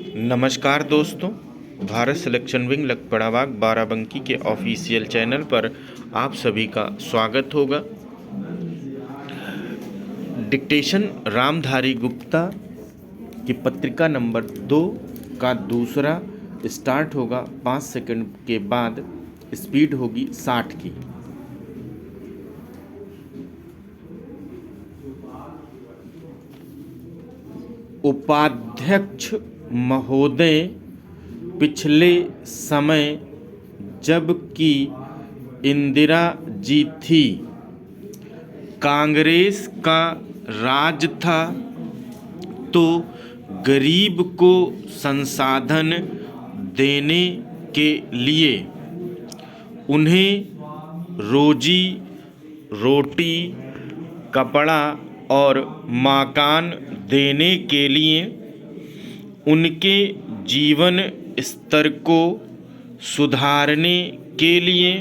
नमस्कार दोस्तों, Bharat selection wing लखपड़ाबाग Barabanki के ऑफिशियल चैनल पर आप सभी का स्वागत होगा। डिक्टेशन रामधारी गुप्ता की पत्रिका नंबर 2 का दूसरा स्टार्ट होगा 5 सेकंड के बाद। स्पीड होगी 60 की। उपाध्यक्ष महोदय, पिछले समय जबकि इंदिरा जी थी, कांग्रेस का राज था, तो गरीब को संसाधन देने के लिए, उन्हें रोजी रोटी, कपड़ा और मकान देने के लिए, उनके जीवन स्तर को सुधारने के लिए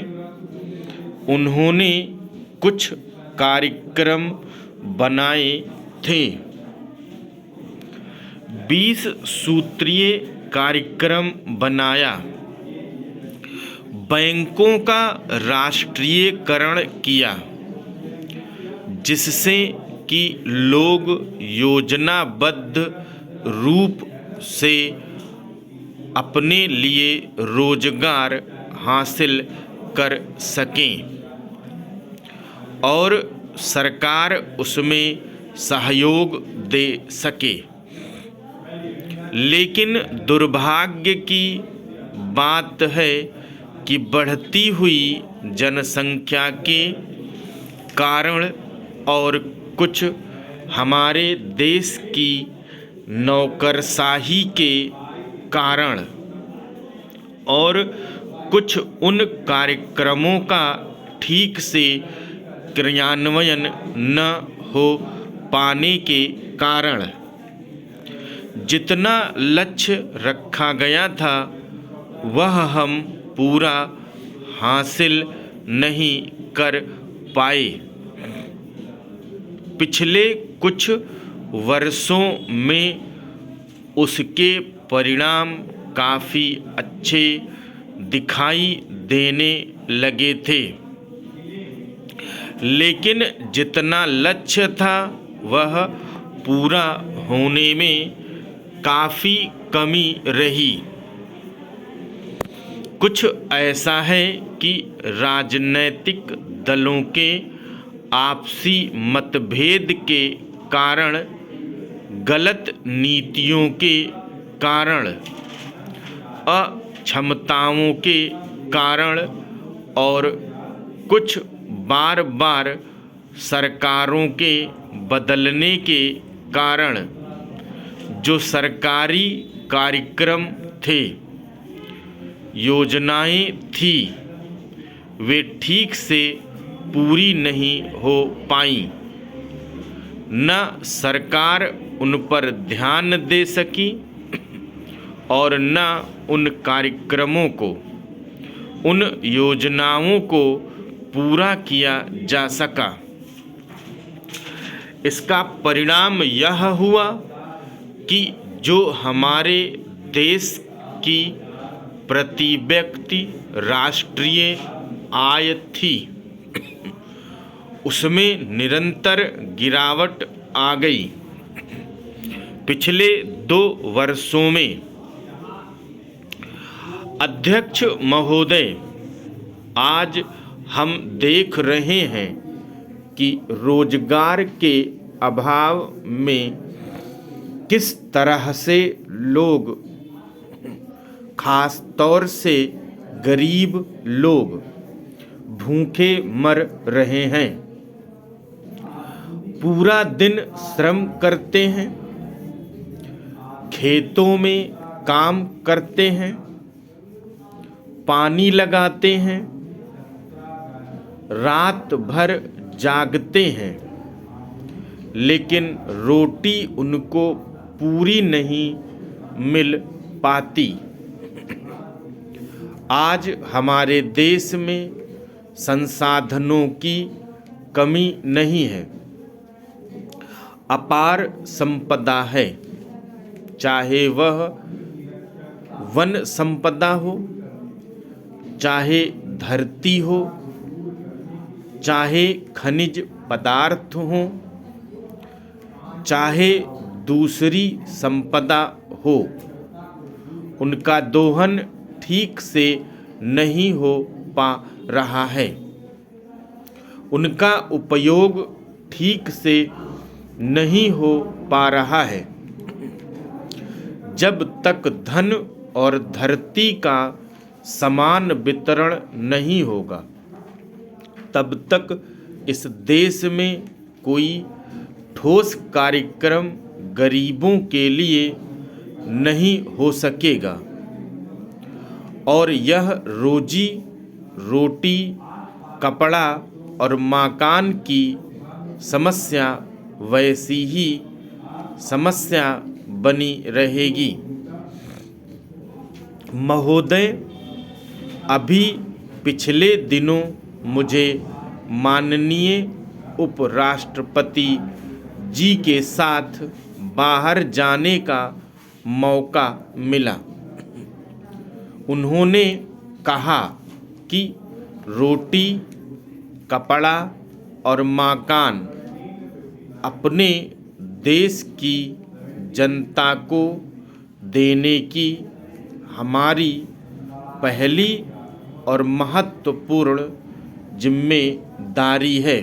उन्होंने कुछ कार्यक्रम बनाए थे। 20 सूत्रीय कार्यक्रम बनाया। बैंकों का राष्ट्रीयकरण किया, जिससे कि लोग योजनाबद्ध रूप से अपने लिए रोजगार हासिल कर सकें और सरकार उसमें सहयोग दे सके। लेकिन दुर्भाग्य की बात है कि बढ़ती हुई जनसंख्या के कारण और कुछ हमारे देश की नौकरशाही के कारण और कुछ उन कार्यक्रमों का ठीक से क्रियान्वयन न हो पाने के कारण जितना लक्ष्य रखा गया था वह हम पूरा हासिल नहीं कर पाए। पिछले कुछ वर्षों में उसके परिणाम काफ़ी अच्छे दिखाई देने लगे थे, लेकिन जितना लक्ष्य था वह पूरा होने में काफ़ी कमी रही। कुछ ऐसा है कि राजनैतिक दलों के आपसी मतभेद के कारण, गलत नीतियों के कारण, अक्षमताओं के कारण और कुछ बार बार सरकारों के बदलने के कारण जो सरकारी कार्यक्रम थे, योजनाएं थी, वे ठीक से पूरी नहीं हो पाई। न सरकार उन पर ध्यान दे सकी और न उन कार्यक्रमों को, उन योजनाओं को पूरा किया जा सका। इसका परिणाम यह हुआ कि जो हमारे देश की प्रति व्यक्ति राष्ट्रीय आय थी, उसमें निरंतर गिरावट आ गई। पिछले 2 वर्षों में अध्यक्ष महोदय, आज हम देख रहे हैं कि रोजगार के अभाव में किस तरह से लोग, खास तौर से गरीब लोग, भूखे मर रहे हैं। पूरा दिन श्रम करते हैं, खेतों में काम करते हैं, पानी लगाते हैं, रात भर जागते हैं, लेकिन रोटी उनको पूरी नहीं मिल पाती। आज हमारे देश में संसाधनों की कमी नहीं है, अपार संपदा है, चाहे वह वन संपदा हो, चाहे धरती हो, चाहे खनिज पदार्थ हो, चाहे दूसरी संपदा हो, उनका दोहन ठीक से नहीं हो पा रहा है। उनका उपयोग ठीक से नहीं हो पा रहा है। जब तक धन और धरती का समान वितरण नहीं होगा, तब तक इस देश में कोई ठोस कार्यक्रम गरीबों के लिए नहीं हो सकेगा और यह रोजी रोटी, कपड़ा और मकान की समस्या वैसी ही समस्या बनी रहेगी। महोदय, अभी पिछले दिनों मुझे माननीय उपराष्ट्रपति जी के साथ बाहर जाने का मौका मिला। उन्होंने कहा कि रोटी, कपड़ा और मकान अपने देश की जनता को देने की हमारी पहली और महत्वपूर्ण जिम्मेदारी है।